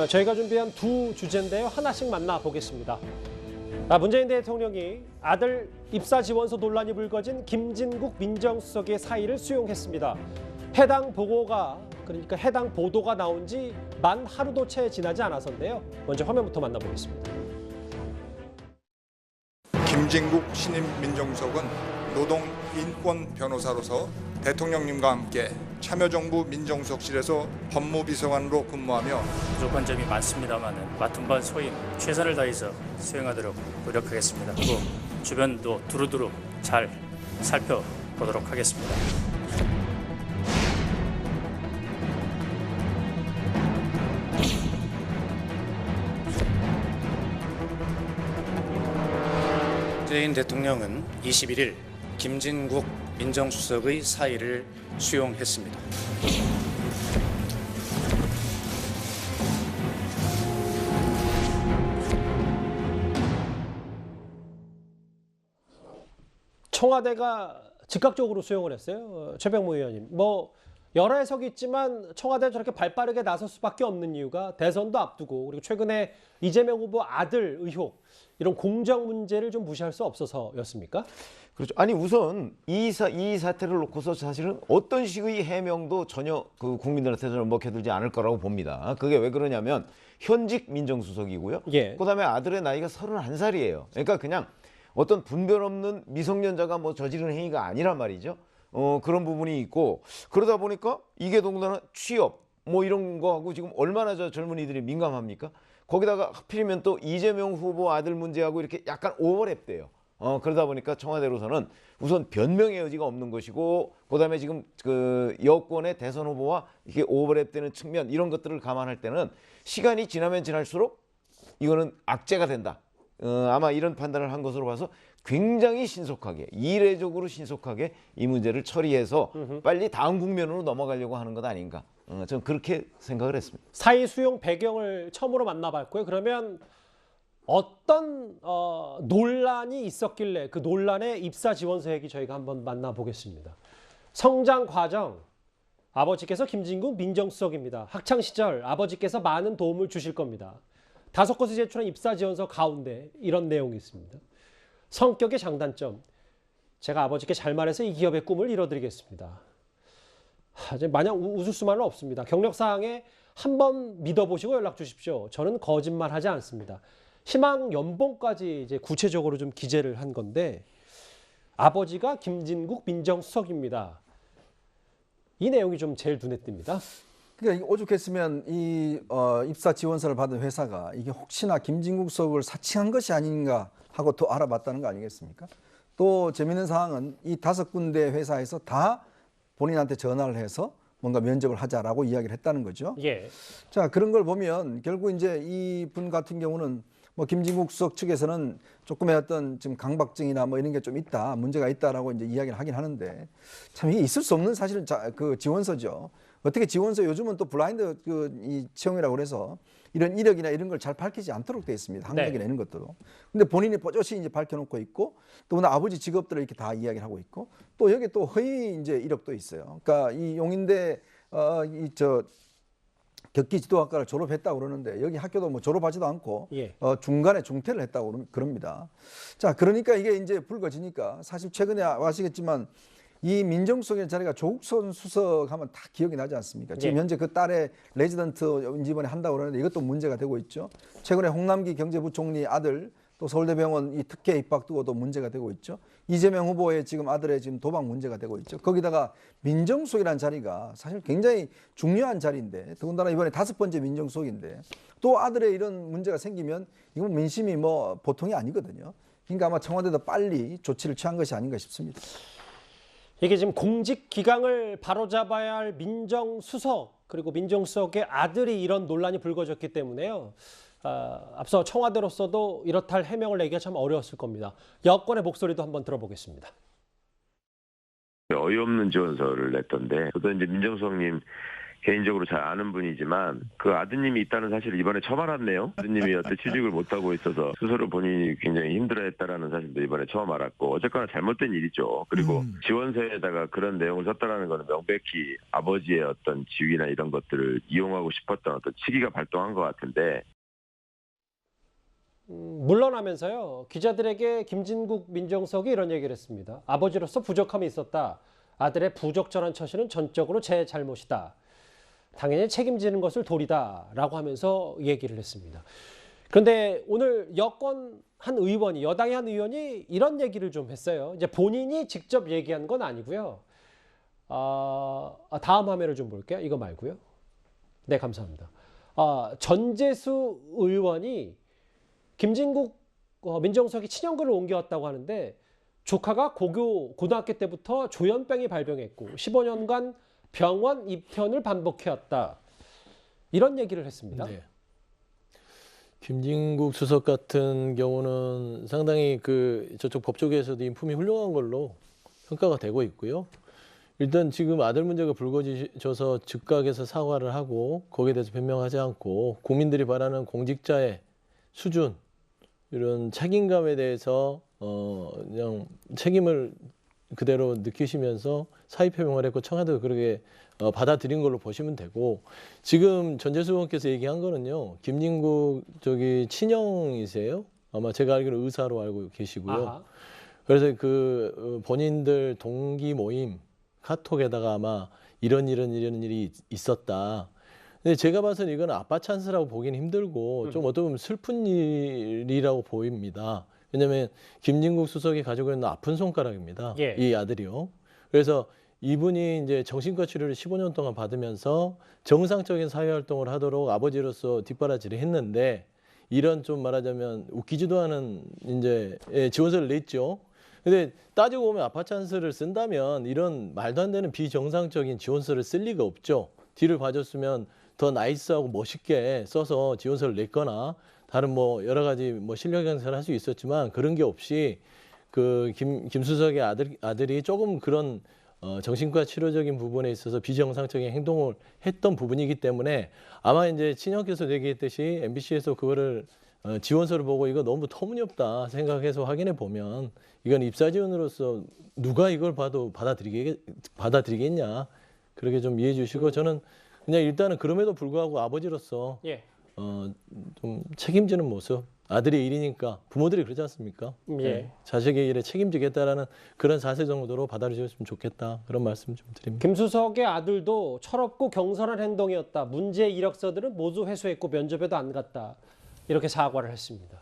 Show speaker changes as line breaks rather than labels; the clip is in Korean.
저희가 준비한 두 주제인데요. 하나씩 만나보겠습니다. 문재인 대통령이 아들 입사 지원서 논란이 불거진 김진국 민정수석의 사의를 수용했습니다. 해당 보고가 그러니까 해당 보도가 나온 지 만 하루도 채 지나지 않아서인데요. 먼저 화면부터 만나보겠습니다.
김진국 신임 민정수석은 노동인권 변호사로서 대통령님과 함께 참여정부 민정수석실에서 법무비서관으로 근무하며
부족한 점이 많습니다만 맡은 바 소임 최선을 다해서 수행하도록 노력하겠습니다. 그리고 주변도 두루두루 잘 살펴보도록 하겠습니다.
문재인 대통령은 21일 김진국 민정수석의 사의를 수용했습니다.
청와대가 즉각적으로 수용을 했어요. 최병무 의원님. 여러 해석이 있지만 청와대가 저렇게 발빠르게 나설 수밖에 없는 이유가 대선도 앞두고 그리고 최근에 이재명 후보 아들 의혹 이런 공정 문제를 좀 무시할 수 없어서였습니까?
그렇죠. 아니 우선 이 사태를 놓고서 사실은 어떤 식의 해명도 전혀 그 국민들한테 는 먹혀들지 않을 거라고 봅니다. 그게 왜 그러냐면 현직 민정수석이고요.
예.
그다음에 아들의 나이가 31살이에요. 그러니까 그냥 어떤 분별 없는 미성년자가 저지른 행위가 아니란 말이죠. 그런 부분이 있고 그러다 보니까 이게 더군다나 취업 이런 거하고 지금 얼마나 젊은이들이 민감합니까? 거기다가 하필이면 또 이재명 후보 아들 문제하고 이렇게 약간 오버랩돼요. 그러다 보니까 청와대로서는 우선 변명의 여지가 없는 것이고 그다음에 지금 그 여권의 대선 후보와 이게 오버랩되는 측면 이런 것들을 감안할 때는 시간이 지나면 지날수록 이거는 악재가 된다. 아마 이런 판단을 한 것으로 봐서 굉장히 신속하게 이례적으로 신속하게 이 문제를 처리해서 빨리 다음 국면으로 넘어가려고 하는 것 아닌가. 저는 그렇게 생각을 했습니다.
사의 수용 배경을 처음으로 만나봤고요. 그러면 어떤 논란이 있었길래 그 논란의 입사 지원서 얘기 저희가 한번 만나보겠습니다. 성장 과정, 아버지께서 김진국 민정수석입니다. 학창 시절 아버지께서 많은 도움을 주실 겁니다. 5곳에 제출한 입사 지원서 가운데 이런 내용이 있습니다. 성격의 장단점, 제가 아버지께 잘 말해서 이 기업의 꿈을 이뤄드리겠습니다. 마냥 웃을 수만은 없습니다. 경력사항에 한번 믿어보시고 연락 주십시오. 저는 거짓말하지 않습니다. 희망 연봉까지 이제 구체적으로 좀 기재를 한 건데 아버지가 김진국 민정수석입니다. 이 내용이 좀 제일 눈에 띕니다.
그러니까 오죽했으면 이 입사 지원서를 받은 회사가 이게 혹시나 김진국 수석을 사칭한 것이 아닌가 하고 더 알아봤다는 거 아니겠습니까? 또 재미있는 사항은 이 5군데 회사에서 다 본인한테 전화를 해서 뭔가 면접을 하자라고 이야기를 했다는 거죠.
예.
자, 그런 걸 보면 결국 이제 이분 같은 경우는 김진국 수석 측에서는 조금의 어떤 지금 강박증이나 이런 게 좀 있다, 문제가 있다라고 이제 이야기를 하긴 하는데 참 이게 있을 수 없는 사실은 그 지원서죠. 어떻게 지원서 요즘은 또 블라인드 이 채용이라고 그래서 이런 이력이나 이런 걸 잘 밝히지 않도록 되어 있습니다. 학력이나
네.
이런 것들도. 근데 본인이 뽀조시 이제 밝혀놓고 있고 또 아버지 직업들을 이렇게 다 이야기를 하고 있고 또 여기 또 허위 이제 이력도 있어요. 그러니까 이 용인대 격기 지도학과를 졸업했다고 그러는데 여기 학교도 졸업하지도 않고
예.
중간에 중퇴를 했다고 그럽니다. 자, 그러니까 이게 이제 불거지니까 사실 최근에 아시겠지만 이 민정수석의 자리가 조국선 수석 하면 다 기억이 나지 않습니까? 지금
예.
현재 그 딸의 레지던트 이번에 한다고 그러는데 이것도 문제가 되고 있죠. 최근에 홍남기 경제부총리 아들 또 서울대병원 이 특혜 입학 두고도 문제가 되고 있죠. 이재명 후보의 지금 아들의 지금 도박 문제가 되고 있죠. 거기다가 민정수석이라는 자리가 사실 굉장히 중요한 자리인데 더군다나 이번에 5번째 민정수석인데 또 아들의 이런 문제가 생기면 이건 민심이 보통이 아니거든요. 그러니까 아마 청와대도 빨리 조치를 취한 것이 아닌가 싶습니다.
이게 지금 공직 기강을 바로잡아야 할 민정수석 그리고 민정수석의 아들이 이런 논란이 불거졌기 때문에요. 앞서 청와대로서도 이렇다 할 해명을 내기가 참 어려웠을 겁니다. 여권의 목소리도 한번 들어보겠습니다.
어이없는 지원서를 냈던데, 저도 이제 민정수석님 개인적으로 잘 아는 분이지만 그 아드님이 있다는 사실을 이번에 처음 알았네요. 아드님이 어떤 취직을 못하고 있어서 스스로 본인이 굉장히 힘들어했다라는 사실도 이번에 처음 알았고 어쨌거나 잘못된 일이죠. 그리고 지원서에다가 그런 내용을 썼다라는 거는 명백히 아버지의 어떤 지위나 이런 것들을 이용하고 싶었던 어떤 치기가 발동한 것 같은데
물러나면서요. 기자들에게 김진국 민정수석이 이런 얘기를 했습니다. 아버지로서 부족함이 있었다. 아들의 부적절한 처신은 전적으로 제 잘못이다. 당연히 책임지는 것을 도리다라고 하면서 얘기를 했습니다. 그런데 오늘 여권 한 의원이, 여당의 한 의원이 이런 얘기를 좀 했어요. 이제 본인이 직접 얘기한 건 아니고요. 다음 화면을 좀 볼게요. 이거 말고요. 네, 감사합니다. 전재수 의원이 김진국 민정수석이 친형글을 옮겨왔다고 하는데 조카가 고등학교 때부터 조현병이 발병했고 15년간 병원 입원을 반복해왔다. 이런 얘기를 했습니다.
네. 김진국 수석 같은 경우는 상당히 저쪽 법조계에서도 인품이 훌륭한 걸로 평가가 되고 있고요. 일단 지금 아들 문제가 불거져서 즉각에서 사과를 하고 거기에 대해서 변명하지 않고 국민들이 바라는 공직자의 수준 이런 책임감에 대해서 그냥 책임을 그대로 느끼시면서 사의 표명을 했고 청와대도 그렇게 받아들인 걸로 보시면 되고 지금 전재수 의원께서 얘기한 거는요. 김진국 친형이세요. 아마 제가 알기로 의사로 알고 계시고요.
아하.
그래서 본인들 동기 모임 카톡에다가 아마 이런 일이 있었다. 근데 제가 봐서는 이건 아빠 찬스라고 보기는 힘들고 좀 어떻게 보면 슬픈 일이라고 보입니다. 왜냐하면 김진국 수석이 가지고 있는 아픈 손가락입니다.
예.
이 아들이요. 그래서 이분이 이제 정신과 치료를 15년 동안 받으면서 정상적인 사회활동을 하도록 아버지로서 뒷바라지를 했는데 이런 좀 말하자면 웃기지도 않은 이제 지원서를 냈죠. 근데 따지고 보면 아빠 찬스를 쓴다면 이런 말도 안 되는 비정상적인 지원서를 쓸 리가 없죠. 뒤를 봐줬으면 더 나이스하고 멋있게 써서 지원서를 냈거나 다른 여러 가지 실력 행사를 할 수 있었지만 그런 게 없이 김 수석의 아들이 조금 그런 정신과 치료적인 부분에 있어서 비정상적인 행동을 했던 부분이기 때문에 아마 이제 친형께서 얘기했듯이 MBC에서 그거를 지원서를 보고 이거 너무 터무니없다 생각해서 확인해 보면 이건 입사 지원으로서 누가 이걸 봐도 받아들이겠냐 그렇게 좀 이해해 주시고 저는 그냥 일단은 그럼에도 불구하고 아버지로서
예.
좀 책임지는 모습 아들의 일이니까 부모들이 그러지 않습니까?
예.
자식의 일에 책임지겠다라는 그런 자세 정도로 받아주셨으면 좋겠다 그런 말씀 좀 드립니다.
김 수석의 아들도 철없고 경솔한 행동이었다. 문제 이력서들은 모두 회수했고 면접에도 안 갔다. 이렇게 사과를 했습니다.